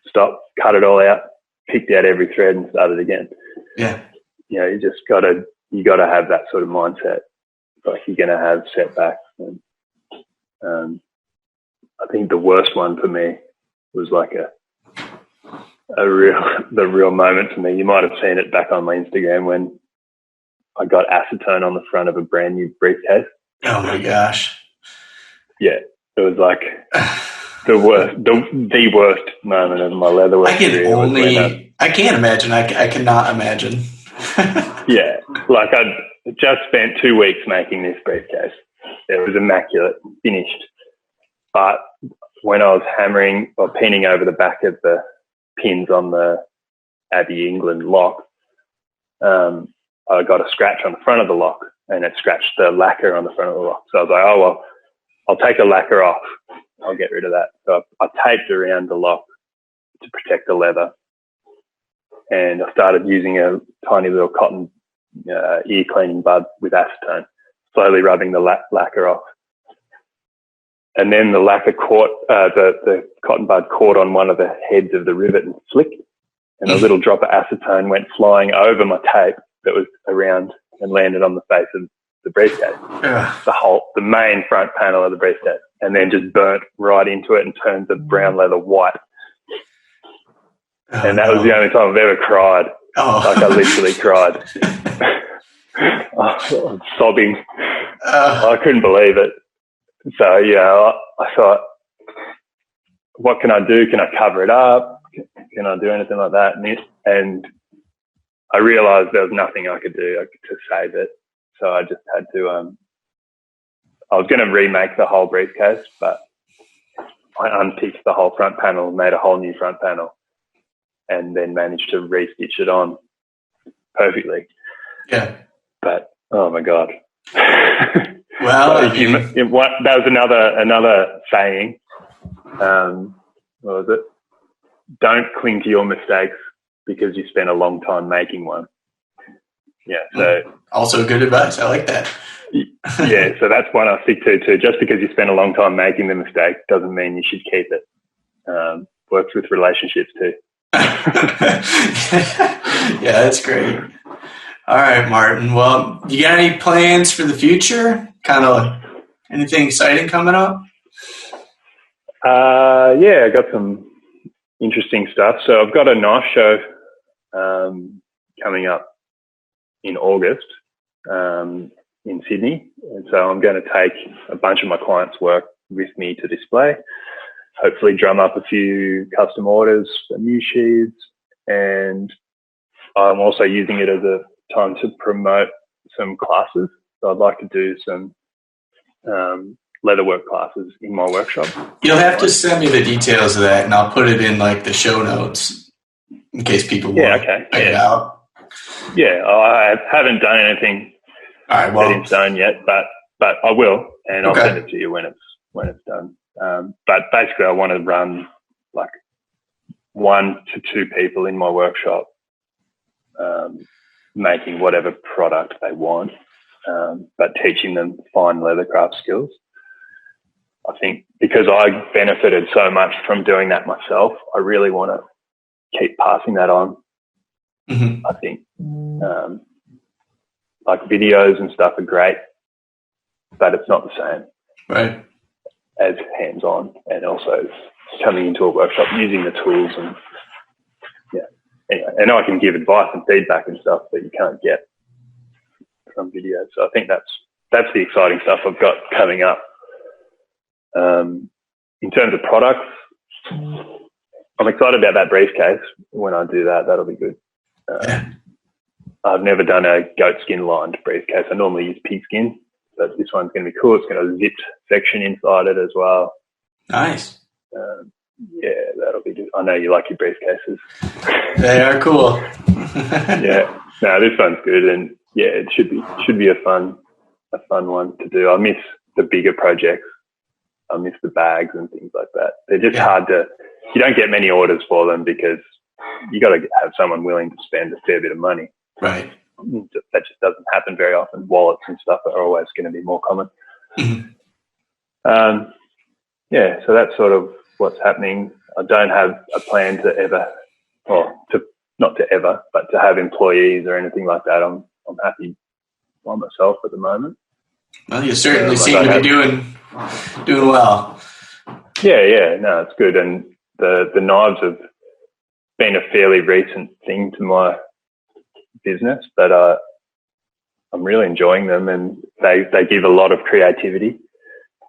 stop, cut it all out, picked out every thread and started again. Yeah. You just got to have that sort of mindset. Like you're going to have setbacks. And I think the worst one for me was like the real moment for me. You might have seen it back on my Instagram when I got acetone on the front of a brand new briefcase. Oh my gosh. Yeah. It was like the worst moment of my leatherwork career. I can't imagine. I cannot imagine. Yeah. Like I'd just spent 2 weeks making this briefcase. It was immaculate, finished. But when I was hammering or pinning over the back of the pins on the Abbey England lock, I got a scratch on the front of the lock and it scratched the lacquer on the front of the lock. So I was like, oh, well, I'll take the lacquer off. I'll get rid of that. So I taped around the lock to protect the leather. And I started using a tiny little cotton ear cleaning bud with acetone, slowly rubbing the lacquer off. And then the lacquer caught, the cotton bud caught on one of the heads of the rivet and flicked. And a little drop of acetone went flying over my tape that was around and landed on the face of the briefcase, the main front panel of the briefcase, and then just burnt right into it and turned the brown leather white. And that was the only time I've ever cried. Like I literally cried. I was sobbing. I couldn't believe it. So, I thought, what can I do? Can I cover it up? Can I do anything like that? And I realised there was nothing I could do to save it. So I just had to, I was going to remake the whole briefcase, but I unpicked the whole front panel, made a whole new front panel, and then managed to re-stitch it on perfectly. Yeah. But, oh my God. Well, that was another saying. What was it? Don't cling to your mistakes because you spent a long time making one. Yeah. So also good advice. I like that. Yeah. So that's one I stick to too. Just because you spent a long time making the mistake doesn't mean you should keep it. works with relationships too. Yeah, that's great. All right, Martin. Well, you got any plans for the future? Kind of anything exciting coming up? Yeah, I got some interesting stuff. So I've got a knife show coming up in August in Sydney. And so I'm going to take a bunch of my clients' work with me to display, hopefully drum up a few custom orders for new sheaths. And I'm also using it as a time to promote some classes. So I'd like to do some leatherwork classes in my workshop. You'll have to send me the details of that, and I'll put it in like the show notes in case people want to check it out. Yeah, I haven't done anything set in stone yet, but I will, and I'll send it to you when it's done. But basically, I want to run like 1 to 2 people in my workshop, making whatever product they want, but teaching them fine leathercraft skills. I think because I benefited so much from doing that myself, I really want to keep passing that on. Mm-hmm. I think like videos and stuff are great, but it's not the same as hands-on, and also coming into a workshop, using the tools, and anyway, and I can give advice and feedback and stuff that you can't get from videos. So I think that's the exciting stuff I've got coming up. In terms of products, I'm excited about that briefcase. When I do that, that'll be good. I've never done a goatskin lined briefcase. I normally use pigskin, but this one's going to be cool. It's got a zipped section inside it as well. Nice. Yeah, that'll be good. I know you like your briefcases. They are cool. Yeah. No, this one's good, and yeah, it should be a fun one to do. I miss the bigger projects. I miss the bags and things like that. They're just hard to. You don't get many orders for them because you got to have someone willing to spend a fair bit of money. Right. That just doesn't happen very often. Wallets and stuff are always going to be more common. Mm-hmm. Yeah, so that's sort of what's happening. I don't have a plan to ever, not to ever, but to have employees or anything like that. I'm happy by myself at the moment. Well, you certainly seem to be doing well. Yeah, no, it's good. And the knives have been a fairly recent thing to my business, but I'm really enjoying them, and they give a lot of creativity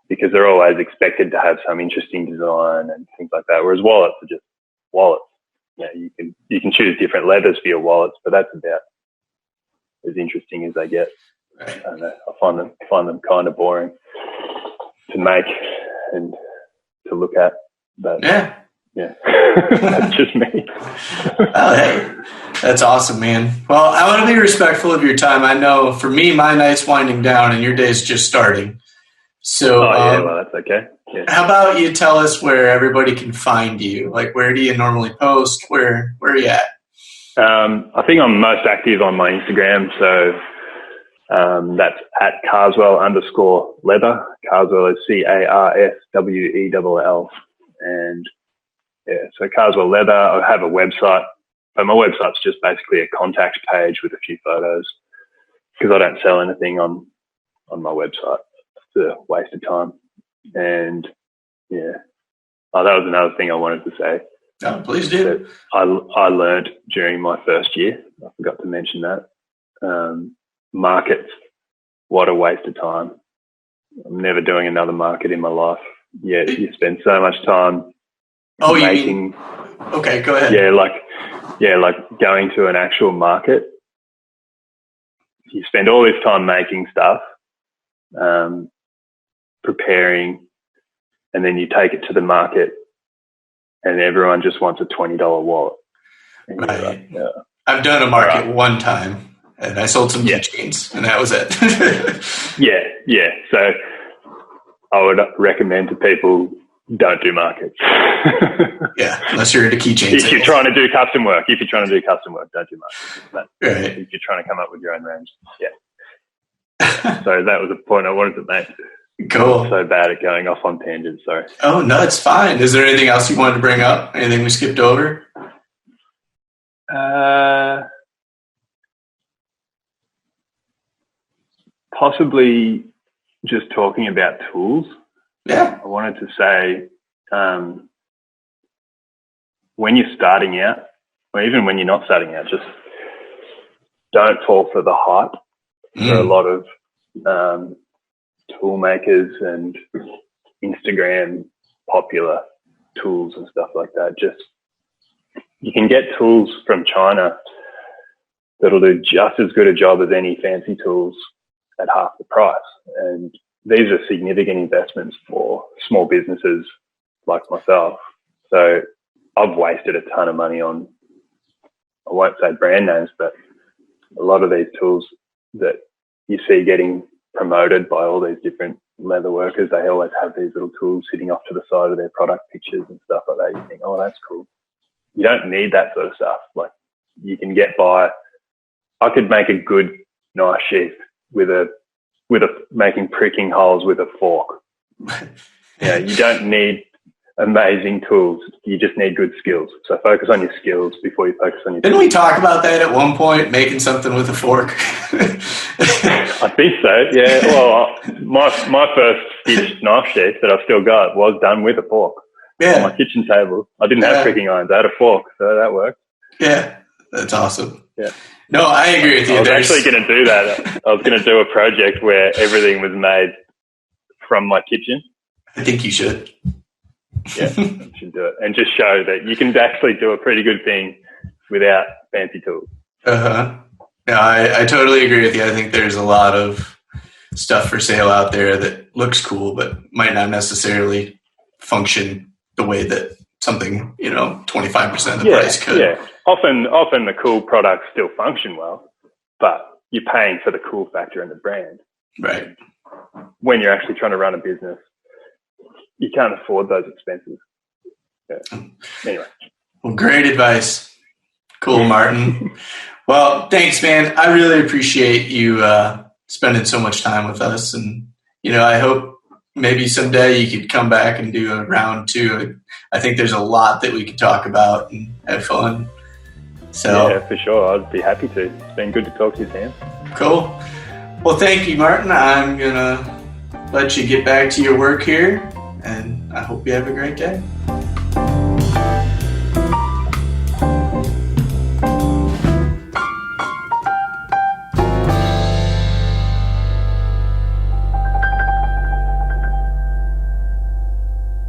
because they're always expected to have some interesting design and things like that. Whereas wallets are just wallets. You can choose different leathers for your wallets, but that's about as interesting as they get. Right. I don't know, I find them kind of boring to make and to look at. But yeah. That's just me. Oh, hey, that's awesome, man. Well, I want to be respectful of your time. I know for me, my night's winding down and your day's just starting. So, well, that's okay. Yeah. How about you tell us where everybody can find you? Like, where do you normally post? Where are you at? I think I'm most active on my Instagram. So that's at Carswell_leather. Carswell is Carswell. And yeah, so Carswell Leather. I have a website, but my website's just basically a contact page with a few photos because I don't sell anything on my website. It's a waste of time. And yeah, that was another thing I wanted to say. Oh, please do. I learned during my first year, I forgot to mention that, markets, what a waste of time. I'm never doing another market in my life. Yeah, you spend so much time making. Okay, go ahead. Yeah, like going to an actual market. You spend all this time making stuff, preparing, and then you take it to the market, and everyone just wants a $20 wallet. Right. Like, yeah. I've done a market one time, and I sold some keychains, and that was it. Yeah. So I would recommend to people, don't do markets. Yeah, unless you're into keychains. If you're trying to do custom work, don't do markets. But if you're trying to come up with your own range, yeah. So that was a point I wanted to make. Cool. I'm so bad at going off on tangents, sorry. Oh, no, it's fine. Is there anything else you wanted to bring up? Anything we skipped over? Possibly just talking about tools. Yeah. I wanted to say, when you're starting out, or even when you're not starting out, just don't fall for the hype. There are a lot of tool makers and Instagram popular tools and stuff like that. Just, you can get tools from China that'll do just as good a job as any fancy tools at half the price. And these are significant investments for small businesses like myself. So I've wasted a ton of money on, I won't say brand names, but a lot of these tools that you see getting promoted by all these different leather workers, they always have these little tools sitting off to the side of their product pictures and stuff like that. You think, oh, that's cool. You don't need that sort of stuff. Like, you can get by. I could make a good knife sheath with making pricking holes with a fork. You don't need amazing tools. You just need good skills. So focus on your skills before you focus on your Didn't we talk about that at one point, making something with a fork? I think so, yeah. Well, my first stitched knife sheath that I've still got was done with a fork. Yeah. On my kitchen table. I didn't have pricking irons. I had a fork, so that worked. Yeah, that's awesome. Yeah. No, I agree with you. I was actually going to do that. I was going to do a project where everything was made from my kitchen. I think you should. Yeah, you should do it. And just show that you can actually do a pretty good thing without fancy tools. Uh-huh. Yeah, I totally agree with you. I think there's a lot of stuff for sale out there that looks cool, but might not necessarily function the way that something, 25% of the price could. Yeah. Often the cool products still function well, but you're paying for the cool factor in the brand. Right. When you're actually trying to run a business, you can't afford those expenses. Yeah. Anyway. Well, great advice. Cool, Martin. Well, thanks, man. I really appreciate you spending so much time with us. And, I hope maybe someday you could come back and do a round two. I think there's a lot that we could talk about and have fun. So yeah, for sure. I'd be happy to. It's been good to talk to you, Sam. Cool. Well, thank you, Martin. I'm going to let you get back to your work here, and I hope you have a great day.